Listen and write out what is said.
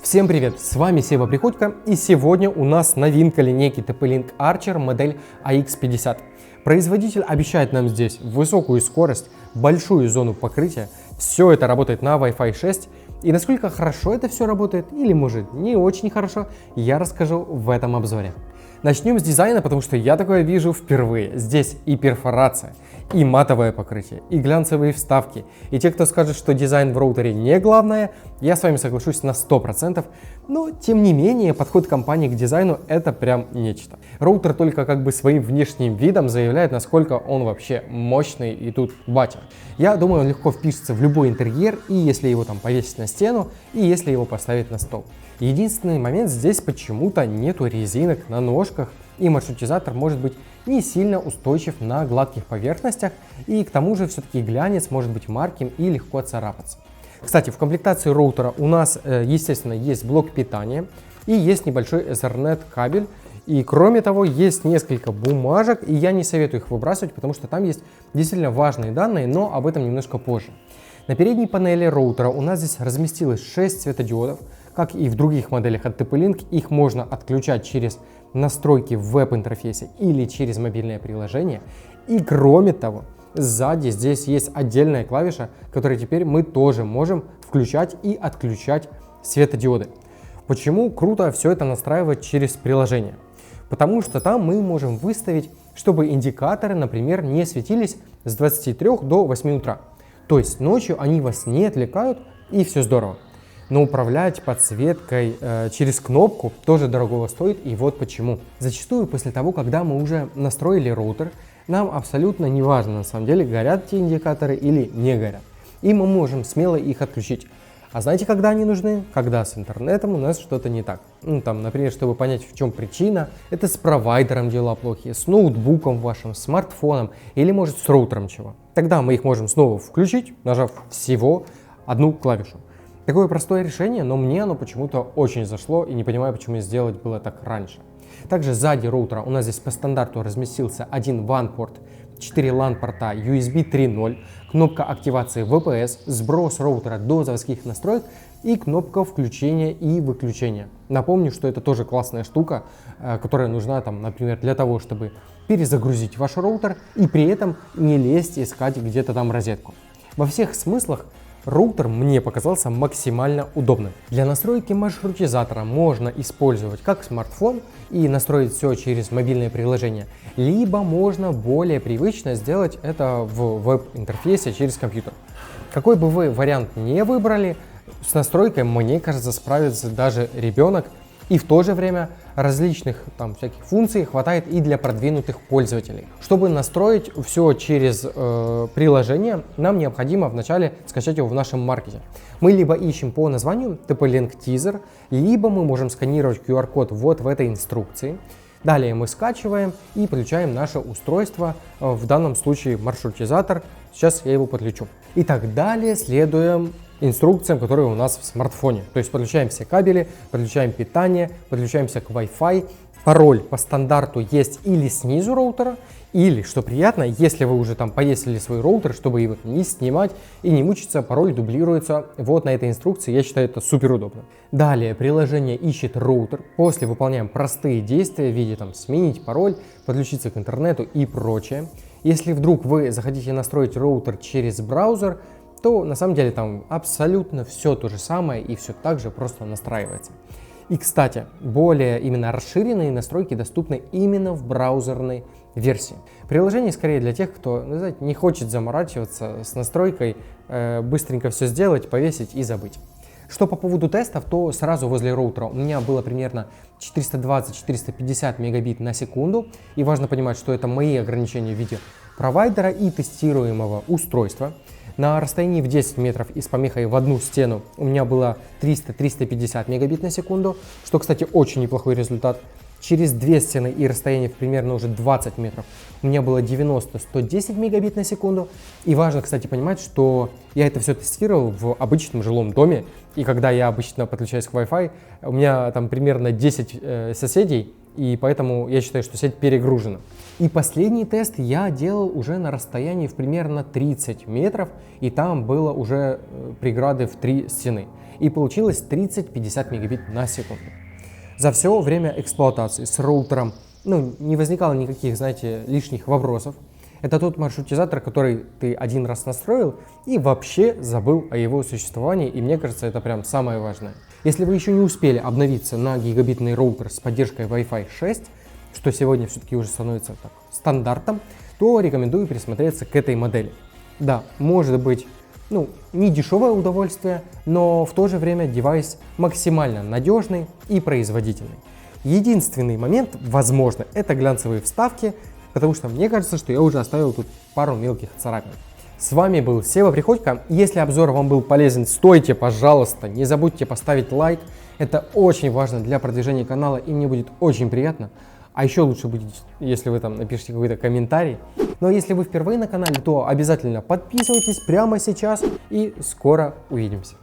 Всем привет, с вами Сева Приходько, и сегодня у нас новинка линейки TP-Link Archer модель AX50. Производитель обещает нам здесь высокую скорость, большую зону покрытия, все это работает на Wi-Fi 6, и насколько хорошо это все работает, или может не очень хорошо, я расскажу в этом обзоре. Начнем с дизайна, потому что я такое вижу впервые. Здесь и перфорация, и матовое покрытие, и глянцевые вставки. И те, кто скажет, что дизайн в роутере не главное, я с вами соглашусь на 100%. Но, тем не менее, подход компании к дизайну — это прям нечто. Роутер только как бы своим внешним видом заявляет, насколько он вообще мощный, и тут батя. Я думаю, он легко впишется в любой интерьер, и если его там повесить на стену, и если его поставить на стол. Единственный момент, здесь почему-то нету резинок на ножках, и маршрутизатор может быть не сильно устойчив на гладких поверхностях, и к тому же все-таки глянец может быть марким и легко царапаться. Кстати, в комплектации роутера у нас, естественно, есть блок питания и есть небольшой Ethernet кабель. И кроме того, есть несколько бумажек, и я не советую их выбрасывать, потому что там есть действительно важные данные, но об этом немножко позже. На передней панели роутера у нас здесь разместилось 6 светодиодов. Как и в других моделях от TP-Link, их можно отключать через настройки в веб-интерфейсе или через мобильное приложение. И кроме того, сзади здесь есть отдельная клавиша, которой теперь мы тоже можем включать и отключать светодиоды. Почему круто все это настраивать через приложение? Потому что там мы можем выставить, чтобы индикаторы, например, не светились с 23 до 8 утра. То есть ночью они вас не отвлекают, и все здорово. Но управлять подсветкой через кнопку тоже дорогого стоит, и вот почему. Зачастую после того, когда мы уже настроили роутер, нам абсолютно не важно на самом деле, горят те индикаторы или не горят. И мы можем смело их отключить. А знаете, когда они нужны? Когда с интернетом у нас что-то не так. Например, чтобы понять, в чем причина, это с провайдером дела плохие, с ноутбуком вашим, смартфоном или может с роутером чего. Тогда мы их можем снова включить, нажав всего одну клавишу. Такое простое решение, но мне оно почему-то очень зашло, и не понимаю, почему сделать было так раньше. Также сзади роутера у нас здесь по стандарту разместился один WAN-порт, 4 LAN-порта USB 3.0, кнопка активации VPS, сброс роутера до заводских настроек и кнопка включения и выключения. Напомню, что это тоже классная штука, которая нужна, например, для того, чтобы перезагрузить ваш роутер и при этом не лезть искать где-то там розетку. Во всех смыслах роутер мне показался максимально удобным. Для настройки маршрутизатора можно использовать как смартфон и настроить все через мобильное приложение, либо можно более привычно сделать это в веб-интерфейсе через компьютер. Какой бы вы вариант не выбрали, с настройкой, мне кажется, справится даже ребенок. И в то же время различных всяких функций хватает и для продвинутых пользователей. Чтобы настроить все через приложение, нам необходимо вначале скачать его в нашем маркете. Мы либо ищем по названию TP-Link Teaser, либо мы можем сканировать QR-код вот в этой инструкции. Далее мы скачиваем и подключаем наше устройство, в данном случае маршрутизатор. Сейчас я его подключу. Итак, далее следуем инструкциям, которые у нас в смартфоне. То есть подключаем все кабели, подключаем питание, подключаемся к Wi-Fi. Пароль по стандарту есть или снизу роутера, или, что приятно, если вы уже повесили свой роутер, чтобы его не снимать и не мучиться, пароль дублируется вот на этой инструкции. Я считаю, это супер удобно. Далее приложение ищет роутер. После выполняем простые действия в виде сменить пароль, подключиться к интернету и прочее. Если вдруг вы захотите настроить роутер через браузер, то на самом деле там абсолютно все то же самое и все так же просто настраивается. И, кстати, более именно расширенные настройки доступны именно в браузерной версии. Приложение скорее для тех, кто, не хочет заморачиваться с настройкой, быстренько все сделать, повесить и забыть. Что по поводу тестов, то сразу возле роутера у меня было примерно 420-450 мегабит на секунду. И важно понимать, что это мои ограничения в виде провайдера и тестируемого устройства. На расстоянии в 10 метров и с помехой в одну стену у меня было 300-350 мегабит на секунду, что, кстати, очень неплохой результат. Через две стены и расстояние в примерно уже 20 метров у меня было 90-110 мегабит на секунду. И важно, кстати, понимать, что я это все тестировал в обычном жилом доме. И когда я обычно подключаюсь к Wi-Fi, у меня там примерно 10 соседей, и поэтому я считаю, что сеть перегружена. И последний тест я делал уже на расстоянии в примерно 30 метров, и там было уже преграды в 3 стены. и получилось 30-50 мегабит на секунду. За все время эксплуатации с роутером не возникало никаких, знаете, лишних вопросов. Это тот маршрутизатор, который ты один раз настроил и вообще забыл о его существовании, и мне кажется, это прям самое важное. Если вы еще не успели обновиться на гигабитный роутер с поддержкой Wi-Fi 6, что сегодня все-таки уже становится так, стандартом, то рекомендую присмотреться к этой модели. Да, может быть, не дешевое удовольствие, но в то же время девайс максимально надежный и производительный. Единственный момент, возможно, это глянцевые вставки, потому что мне кажется, что я уже оставил тут пару мелких царапин. С вами был Сева Приходько. Если обзор вам был полезен, стойте, пожалуйста, не забудьте поставить лайк. Это очень важно для продвижения канала, и мне будет очень приятно. А еще лучше будет, если вы там напишите какой-то комментарий. Но если вы впервые на канале, то обязательно подписывайтесь прямо сейчас, и скоро увидимся.